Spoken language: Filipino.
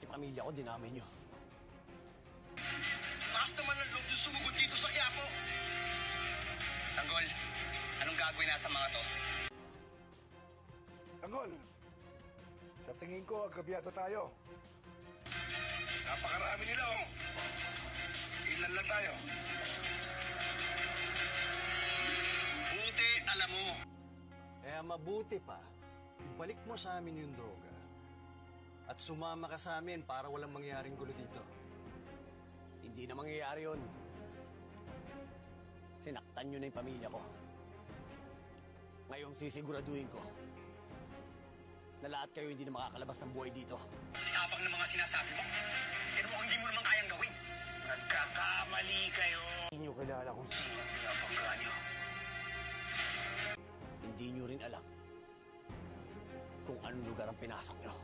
Pati pamilya ko, dinamay nyo. Lakas naman ang loob yung sumugod dito sa Quiapo. Tanggol, anong gagawin natin sa mga to? Tanggol, sa tingin ko, agkabyado tayo. Napakarami nila, oh. Ilan lang tayo. Buti, alam mo. Kaya mabuti pa, ibalik mo sa amin yung droga. At sumama ka sa amin para walang mangyaring gulo dito. Hindi na mangyayari yun. Sinaktan nyo na yung pamilya ko. Ngayon sisiguraduhin ko na lahat kayo hindi na makakalabas ng buhay dito. Tapang ng mga sinasabi mo. Pero mukhang hindi mo naman kayang gawin. Nagkakamali kayo. Hindi nyo kilala kung sino. Pinapagka nyo. Hindi nyo rin alam kung anong lugar ang pinasok nyo.